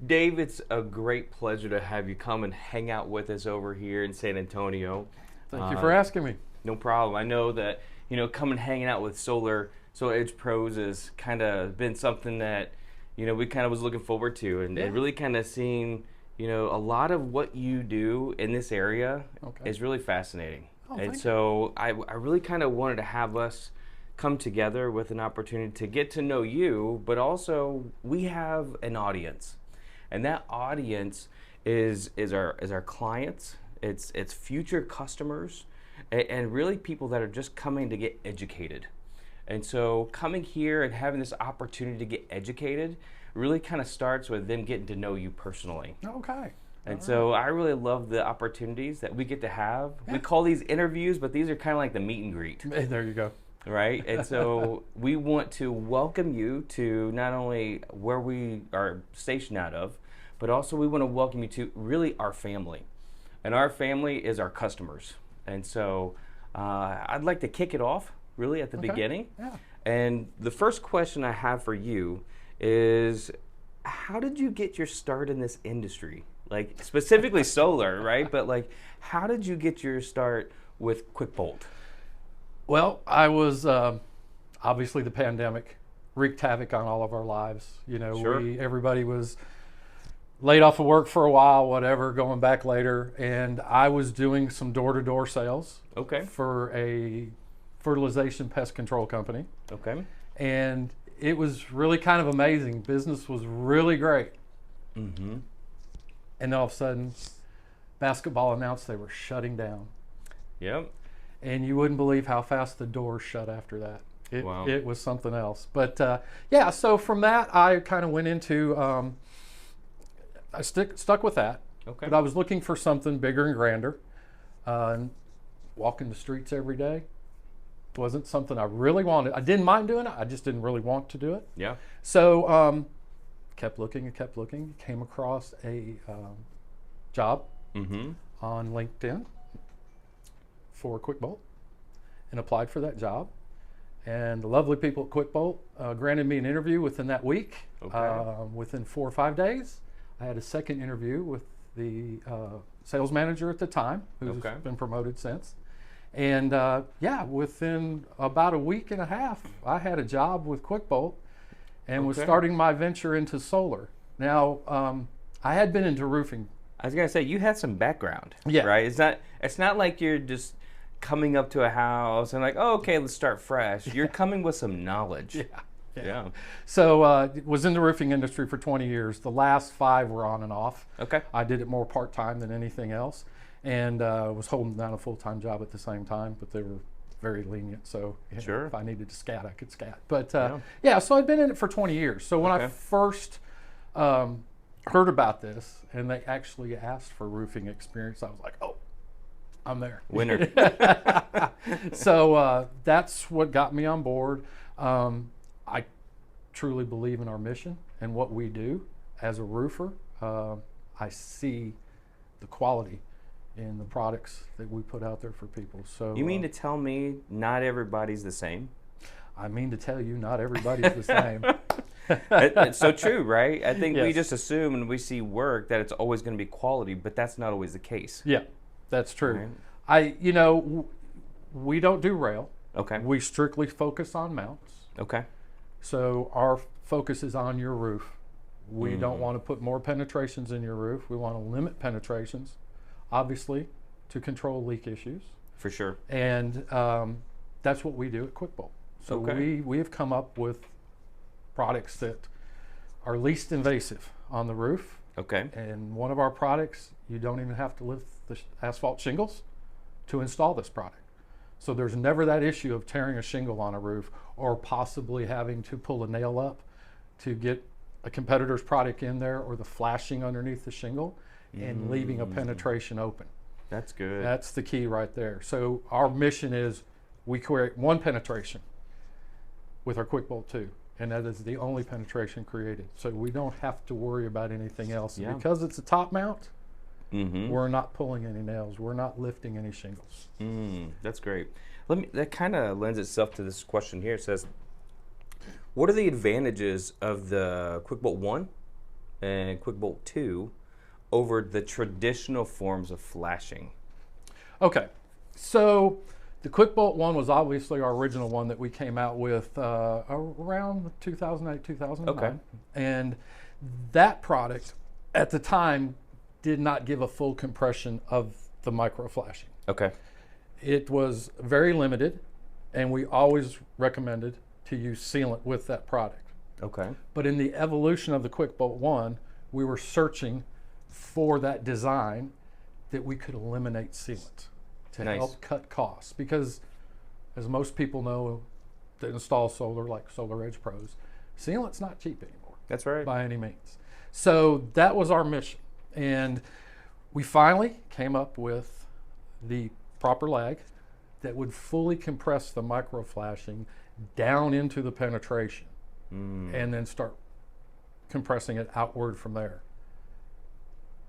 Dave, it's a great pleasure to have you come and hang out with us over here in San Antonio. Thank you for asking me. No problem. I know that, coming hanging out with Solar Edge Pros has kind of been something that, we kind of was looking forward to and, Yeah. and really kind of seeing, a lot of what you do in this area Okay. is really fascinating. Oh, And thank so I really kind of wanted to have us come together with an opportunity to get to know you, but also we have an audience. And that audience is our clients, it's future customers, and really people that are just coming to get educated. And so coming here and having this opportunity to get educated really kind of starts with them getting to know you personally. Okay. And so I really love the opportunities that we get to have. Yeah. We call these interviews, but these are kind of like the meet and greet, Hey, there you go. right? And so we want to welcome you to not only where we are stationed out of, but also we want to welcome you to really our family. And our family is our customers. And so I'd like to kick it off really at the Okay. beginning. Yeah. And the first question I have for you is, how did you get your start in this industry? Like specifically solar, right? But like, how did you get your start with QuickBOLT? Well, I was obviously the pandemic wreaked havoc on all of our lives. Sure. Everybody was laid off of work for a while, whatever, going back later, and I was doing some door-to-door sales Okay. for a fertilization pest control company, Okay. and it was really kind of amazing. Business was really great. Mm-hmm. And then all of a sudden, basketball announced they were shutting down. Yep. And you wouldn't believe how fast the doors shut after that. Wow. It was something else. But yeah, so from that, I kind of went into, I stuck with that. Okay. But I was looking for something bigger and grander. And walking the streets every day wasn't something I really wanted. I didn't mind doing it. I just didn't really want to do it. Yeah. So kept looking and kept looking. Came across a job Mm-hmm. on LinkedIn for QuickBOLT and applied for that job. And the lovely people at QuickBOLT granted me an interview within that week. Okay. Within 4 or 5 days, I had a second interview with the sales manager at the time, who's Okay. been promoted since. And yeah, within about a week and a half, I had a job with QuickBOLT and was Okay. starting my venture into solar. Now, I had been into roofing. I was gonna say you had some background. Yeah. Right. It's not like you're just coming up to a house and like, oh, okay, let's start fresh. You're coming with some knowledge. Yeah. So was in the roofing industry for 20 years. The last 5 were on and off. Okay. I did it more part-time than anything else, and was holding down a full-time job at the same time, but they were very lenient. So Sure. if I needed to scat, I could scat. But Yeah. yeah, so I'd been in it for 20 years. So when I Okay. first heard about this and they actually asked for roofing experience, I was like, oh, I'm there. Winner. So that's what got me on board. I truly believe in our mission and what we do as a roofer. I see the quality in the products that we put out there for people. So You mean to tell me not everybody's the same? I mean to tell you, not everybody's the same. It's so true, right? I think we Yes. just assume when we see work that it's always going to be quality, but that's not always the case. Yeah, that's true. Right. We don't do rail. Okay. We strictly focus on mounts. Okay. So our focus is on your roof. We don't want to put more penetrations in your roof. We want to limit penetrations, obviously, to control leak issues. For sure. And that's what we do at QuickBOLT. So Okay. we have come up with products that are least invasive on the roof. Okay. And one of our products, you don't even have to lift the asphalt shingles to install this product. So there's never that issue of tearing a shingle on a roof or possibly having to pull a nail up to get a competitor's product in there, or the flashing underneath the shingle and leaving a penetration open. That's good. That's the key right there. So our mission is we create one penetration with our QuickBOLT 2, and that is the only penetration created. So we don't have to worry about anything else. Yeah. Because it's a top mount, Mm-hmm. we're not pulling any nails. We're not lifting any shingles. That's great. That kind of lends itself to this question here. It says, what are the advantages of the QuickBOLT 1 and QuickBOLT 2 over the traditional forms of flashing? Okay, so the QuickBOLT one was obviously our original one that we came out with around 2008, 2009. Okay. And that product at the time did not give a full compression of the micro flashing. Okay. It was very limited, and we always recommended to use sealant with that product. Okay. But in the evolution of the QuickBOLT 1, we were searching for that design that we could eliminate sealant to Nice. help cut costs. Because as most people know that install solar, like Solar Edge Pros, sealant's not cheap anymore. That's right. By any means. So that was our mission. And we finally came up with the proper lag that would fully compress the micro flashing down into the penetration and then start compressing it outward from there.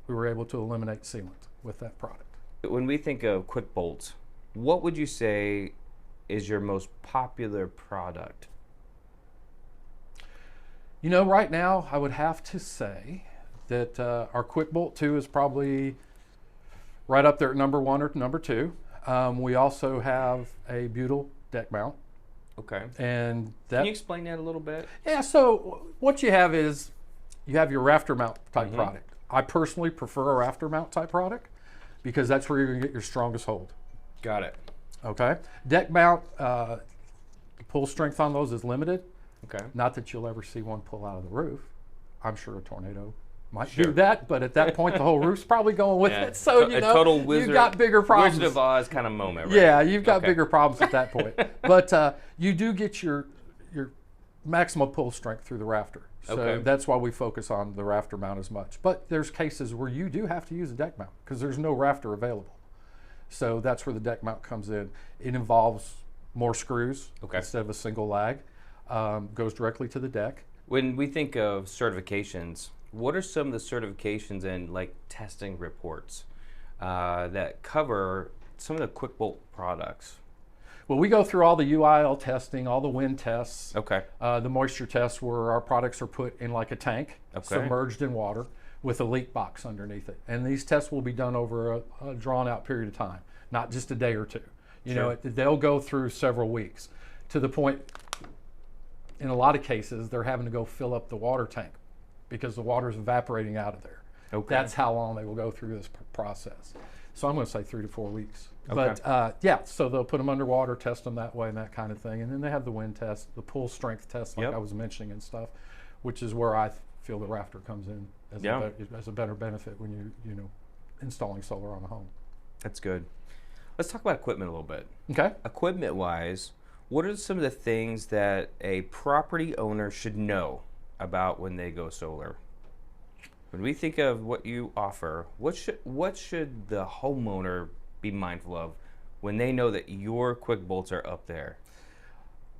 We were able to eliminate sealant with that product. When we think of QuickBOLT, what would you say is your most popular product? You know, right now I would have to say that our QuickBOLT 2 is probably right up there at number 1 or number 2. We also have a butyl deck mount. Okay. And that, Can you explain that a little bit? yeah, so what you have is you have your Rafter mount type product. I personally prefer a Rafter mount type product because that's where you're going to get your strongest hold. Got it. Okay. Deck mount, the pull strength on those is limited. Okay. Not that you'll ever see one pull out of the roof. I'm sure a tornado might Sure. do that, but at that point the whole roof's probably going with Yeah. it. So A total wizard, you've got bigger problems. Wizard of Oz kind of moment, right? Yeah, you've got Okay. bigger problems at that point. But you do get your maximum pull strength through the Rafter. So Okay. that's why we focus on the Rafter mount as much. But there's cases where you do have to use a deck mount because there's no Rafter available. So that's where the deck mount comes in. It involves more screws instead of a single lag. Goes directly to the deck. When we think of certifications, what are some of the certifications and like testing reports that cover some of the QuickBOLT products? Well, we go through all the UIL testing, all the wind tests, Okay. the moisture tests where our products are put in like a tank, submerged in water with a leak box underneath it. And these tests will be done over a drawn out period of time, not just a day or two. You know, they'll go through several weeks to the point, in a lot of cases, they're having to go fill up the water tank because the water is evaporating out of there. Okay. That's how long they will go through this process. So I'm going to say 3 to 4 weeks. Okay. But yeah, so they'll put them underwater, test them that way and that kind of thing. And then they have the wind test, the pull strength test like I was mentioning and stuff, which is where I feel the Rafter comes in as a better benefit when you know, installing solar on a home. That's good. Let's talk about equipment a little bit. Okay. Equipment-wise, what are some of the things that a property owner should know about when they go solar? When we think of what you offer, what should the homeowner be mindful of when they know that your QuickBOLTs are up there?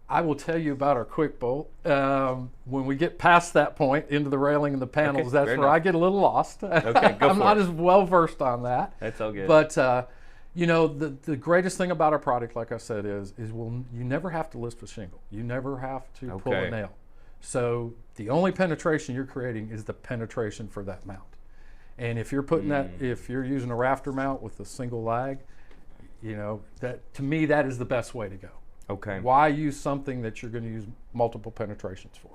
I will tell you about our QuickBOLT. When we get past that point into the railing and the panels, that's where I get a little lost. Okay, go I'm not as well versed on that. That's all good. But you know, the greatest thing about our product, like I said, is you never have to lift a shingle. You never have to pull a nail. So the only penetration you're creating is the penetration for that mount. And if you're putting if you're using a Rafter mount with a single lag, you know, that to me that is the best way to go. Okay. Why use something that you're going to use multiple penetrations for?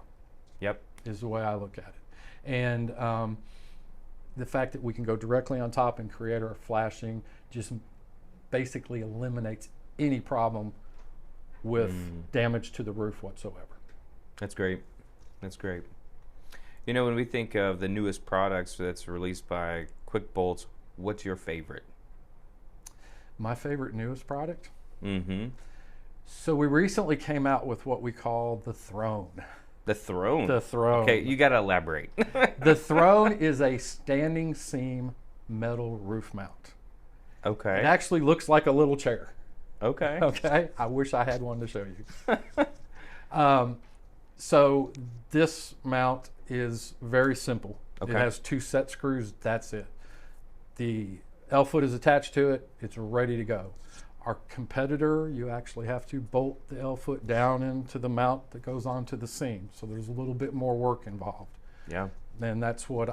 Yep. Is the way I look at it. And the fact that we can go directly on top and create our flashing just basically eliminates any problem with damage to the roof whatsoever. That's great. That's great. You know, when we think of the newest products that's released by QuickBOLT, what's your favorite? My favorite newest product? Mm-hmm. So we recently came out with what we call the Throne. The Throne? The Throne. Okay, you got to elaborate. The Throne is a standing seam metal roof mount. Okay. It actually looks like a little chair. Okay. Okay. I wish I had one to show you. So this mount is very simple. Okay. It has 2 set screws. That's it. The L foot is attached to it. It's ready to go. Our competitor, you actually have to bolt the L foot down into the mount that goes onto the seam. So there's a little bit more work involved. Yeah. And that's what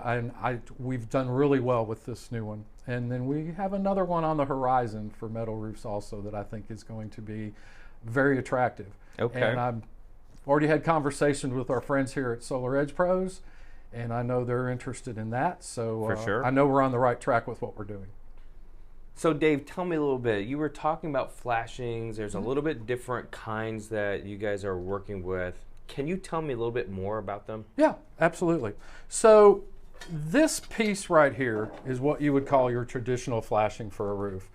we've done really well with this new one. And then we have another one on the horizon for metal roofs also that I think is going to be very attractive. Okay. And I've already had conversations with our friends here at Solar Edge Pros, and I know they're interested in that. So For sure. I know we're on the right track with what we're doing. So Dave, tell me a little bit. You were talking about flashings. There's a Mm-hmm. little bit different kinds that you guys are working with. Can you tell me a little bit more about them? Yeah, absolutely. So this piece right here is what you would call your traditional flashing for a roof.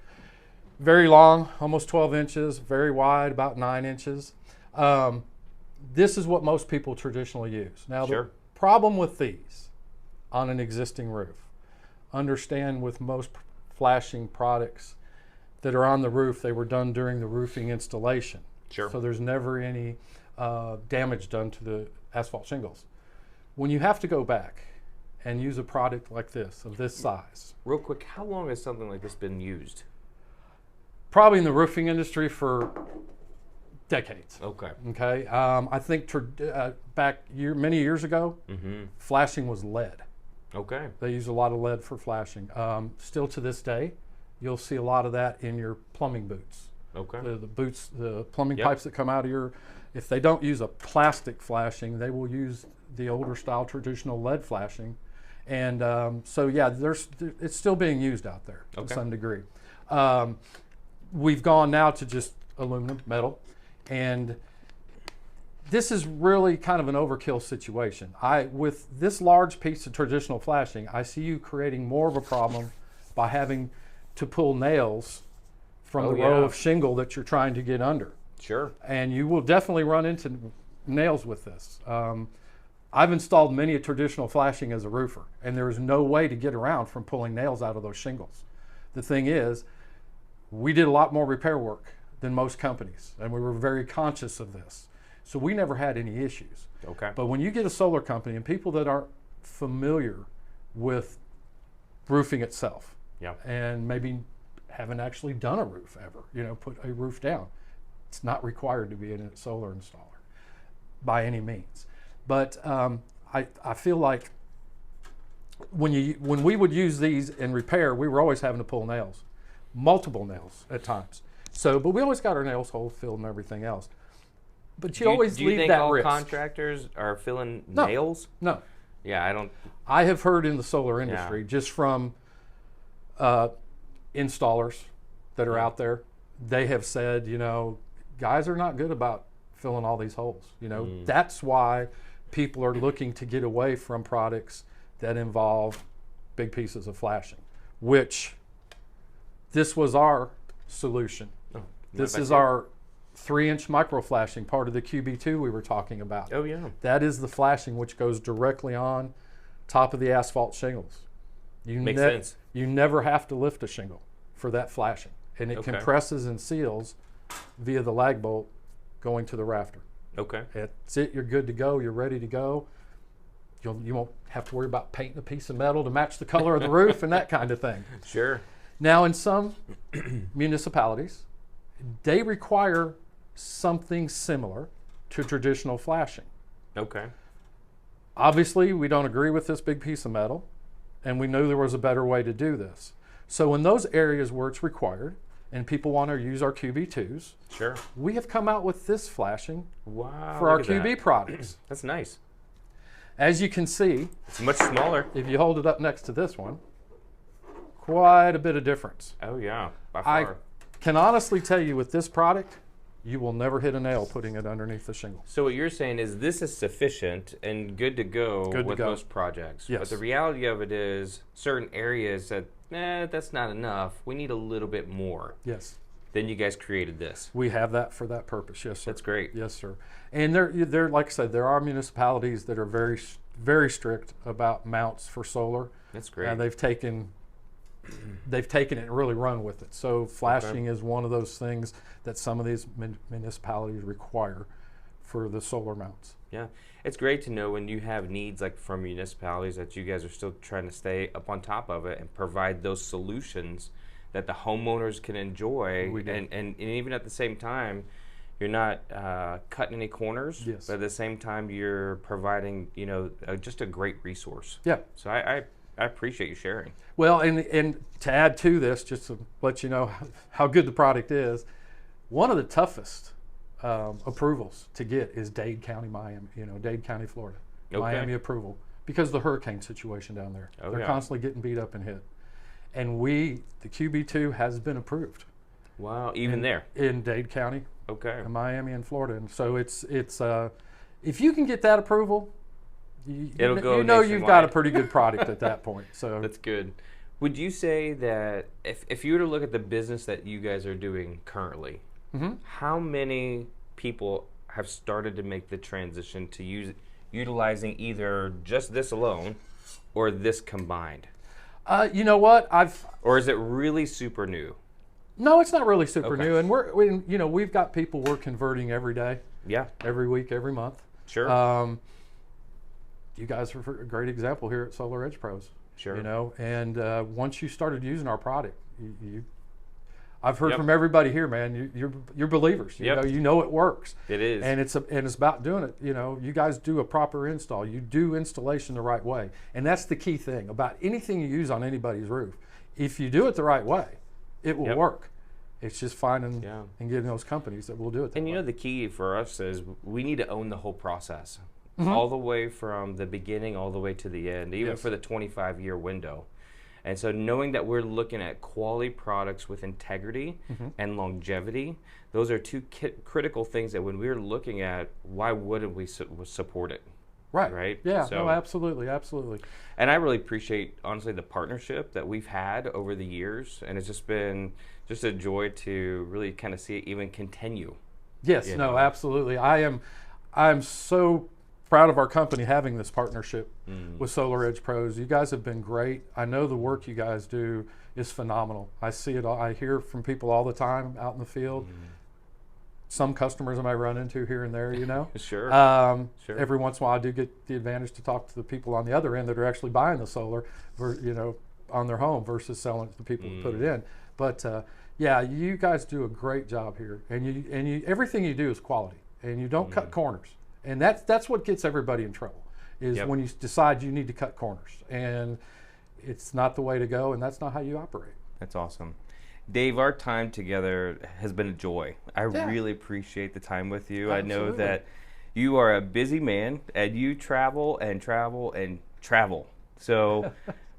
Very long, almost 12 inches, very wide, about 9 inches. This is what most people traditionally use. Now, Sure. the problem with these on an existing roof, understand with most flashing products that are on the roof, they were done during the roofing installation. Sure. So there's never any damage done to the asphalt shingles. When you have to go back and use a product like this, of this size, Real quick, how long has something like this been used? probably in the roofing industry for decades. Okay. Okay, I think many years ago, Mm-hmm. flashing was lead. Okay. They use a lot of lead for flashing. Still to this day, you'll see a lot of that in your plumbing boots. Okay. The boots, the plumbing Yep. pipes that come out of your, if they don't use a plastic flashing, they will use the older style traditional lead flashing. And so yeah, it's still being used out there Okay. to some degree. We've gone now to just aluminum, metal, and this is really kind of an overkill situation. With this large piece of traditional flashing, I see you creating more of a problem by having to pull nails from Oh, the row yeah. of shingle that you're trying to get under. Sure. And you will definitely run into nails with this. I've installed many a traditional flashing as a roofer, and there is no way to get around from pulling nails out of those shingles. The thing is, we did a lot more repair work than most companies, and we were very conscious of this. So we never had any issues. Okay. But when you get a solar company and people that aren't familiar with roofing itself, Yeah. and maybe haven't actually done a roof ever, put a roof down, it's not required to be a solar installer by any means. But I feel like when we would use these in repair, we were always having to pull nails, multiple nails at times. So, but we always got our nails hole filled and everything else. But you always do you leave think that all risk. contractors are filling No. nails? No, Yeah, I don't. I have heard in the solar industry, just from installers that are out there, they have said, guys are not good about filling all these holes. That's why people are looking to get away from products that involve big pieces of flashing, which this was our solution. Oh, This mind if I is see it? our 3-inch micro flashing, part of the QB2 we were talking about. Oh yeah. That is the flashing which goes directly on top of the asphalt shingles. Makes sense. You never have to lift a shingle for that flashing, and it Okay. compresses and seals via the lag bolt going to the rafter. Okay. That's it. You're good to go. You're ready to go. You won't have to worry about painting a piece of metal to match the color of the roof and that kind of thing. Sure. Now, in some municipalities, they require something similar to traditional flashing. Okay. Obviously, we don't agree with this big piece of metal, and we knew there was a better way to do this. So in those areas where it's required, and people want to use our QB2s, Sure. we have come out with this flashing Wow. for our look at QB that. products. That's nice. As you can see, It's much smaller. if you hold it up next to this one, quite a bit of difference. Oh yeah. By I far. can honestly tell you with this product, you will never hit a nail putting it underneath the shingle. So what you're saying is this is sufficient and good to go Good to with go. most projects. But Yes. the reality of it is certain areas that, that's not enough. We need a little bit more. Yes, Then you guys created this. we have that for that purpose. Yes, sir. That's great. Yes, sir. And there, like I said, there are municipalities that are very, very strict about mounts for solar, That's great. and they've taken it and really run with it. So flashing is one of those things that some of these municipalities require for the solar mounts. Yeah, it's great to know when you have needs like from municipalities that you guys are still trying to stay up on top of it and provide those solutions that the homeowners can enjoy. We do. And even at the same time, You're not cutting any corners, Yes. but at the same time, you're providing, just a great resource. Yeah. So I appreciate you sharing. Well, and to add to this, just to let you know how good the product is, one of the toughest approvals to get is Dade County, Miami. Dade County, Florida, Okay. Miami approval, because of the hurricane situation down there. Oh, They're yeah. constantly getting beat up and hit, and the QB2 has been approved. Wow, even there. In Dade County, Okay. Miami, and Florida, and so it's if you can get that approval, It'll go you've got a nationwide. pretty good product at that point. So That's good. Would you say that if you were to look at the business that you guys are doing currently, Mhm. how many people have started to make the transition to utilizing either just this alone or this combined? you know what, Or is it really super new? no, it's not really super Okay. new, and we've got people we're converting every day, Yeah, every week, every month. sure. You guys are a great example here at Solar Edge Pros. Sure. And once you started using our product, I've heard Yep. from everybody here, man. You're believers. Yep. You know it works. It is. And it's about doing it. You guys do a proper install. You do installation the right way, and that's the key thing about anything you use on anybody's roof. If you do it the right way, it will Yep. work. It's just finding Yeah. and getting those companies that will do it. That And way. the key for us is we need to own the whole process, Mm-hmm. all the way from the beginning all the way to the end, even Yes. for the 25-year window. And so knowing that we're looking at quality products with integrity Mm-hmm. and longevity, those are two critical things that when we're looking at, why wouldn't we support it? Right. Right? Yeah. So- No. Absolutely. Absolutely. And I really appreciate, honestly, the partnership that we've had over the years. And it's just been just a joy to really kind of see it even continue. Yes, You no, know. absolutely. I'm so proud of our company having this partnership with Solar Edge Pros. You guys have been great. I know the work you guys do is phenomenal. I see it all. I hear from people all the time out in the field. Some customers I might run into here and there, Sure. Sure. Every once in a while I do get the advantage to talk to the people on the other end that are actually buying the solar, on their home versus selling it to the people that put it in. But yeah, you guys do a great job here, and you everything you do is quality, and you don't cut corners, and that's what gets everybody in trouble. Is Yep. when you decide you need to cut corners, and it's not the way to go, and that's not how you operate. That's awesome. Dave, our time together has been a joy. I Yeah. really appreciate the time with you. I know Absolutely. that you are a busy man and you travel and travel and travel. So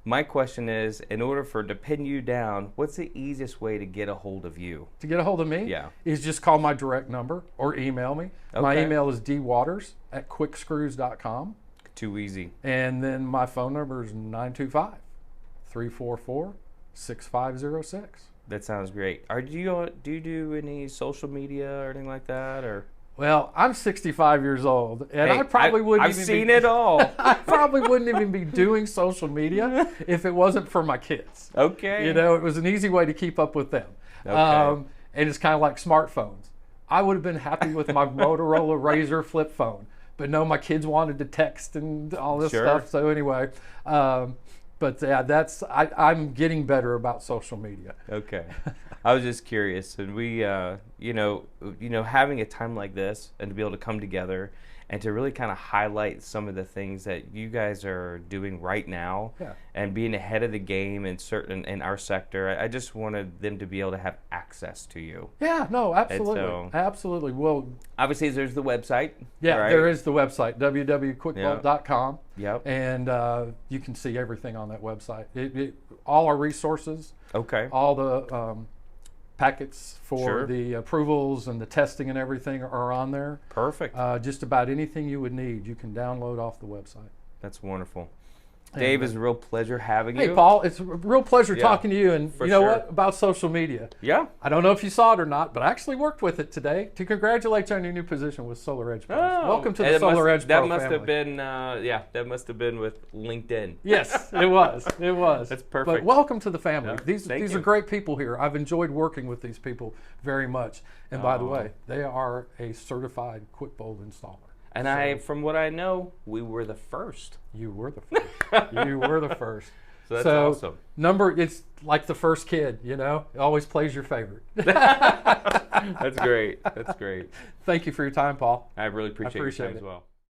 my question is, in order to pin you down, what's the easiest way to get a hold of you? To get a hold of me, Yeah. is just call my direct number or email me. My Okay. email is dwaters@quickscrews.com, Too easy. and then my phone number is 925-344-6506. That sounds great. Do you do any social media or anything like that, or? Well, I'm 65 years old, and Hey, I probably wouldn't I've even seen be, it all. I probably wouldn't even be doing social media if it wasn't for my kids. Okay. It was an easy way to keep up with them. Okay. And it's kind of like smartphones. I would have been happy with my Motorola Razr flip phone, but no, my kids wanted to text and all this Sure. stuff. So anyway, but yeah, I'm getting better about social media. Okay. I was just curious, and we, having a time like this and to be able to come together and to really kind of highlight some of the things that you guys are doing right now, Yeah. and being ahead of the game in our sector. I just wanted them to be able to have access to you. Yeah, no, absolutely, so- absolutely. Well, Obviously, there's the website. yeah, right? there is the website www.quickbolt.com, Yep. and you can see everything on that website. All our resources, Okay. all the packets for Sure. the approvals and the testing and everything are on there. Perfect. Just about anything you would need, you can download off the website. That's wonderful. Dave, it's a real pleasure having you. Hey, Paul, it's a real pleasure Yeah, talking to you. And for you know sure. what about social media? Yeah. I don't know if you saw it or not, but I actually worked with it today to congratulate you on your new position with Solar Edge Pros. Welcome to the Solar Edge Pro That must family. have been, that must have been with LinkedIn. Yes, it was. It was. That's But perfect. welcome to the family. Yeah, These thank are you. great people here. I've enjoyed working with these people very much. And by the Aw. way, they are a certified QuickBOLT installer. And from what I know, we were the first. You were the first. You were the first. So that's awesome. It's like the first kid, you know, it always plays your favorite. That's great. That's great. Thank you for your time, Paul. I really appreciate your time it. as well.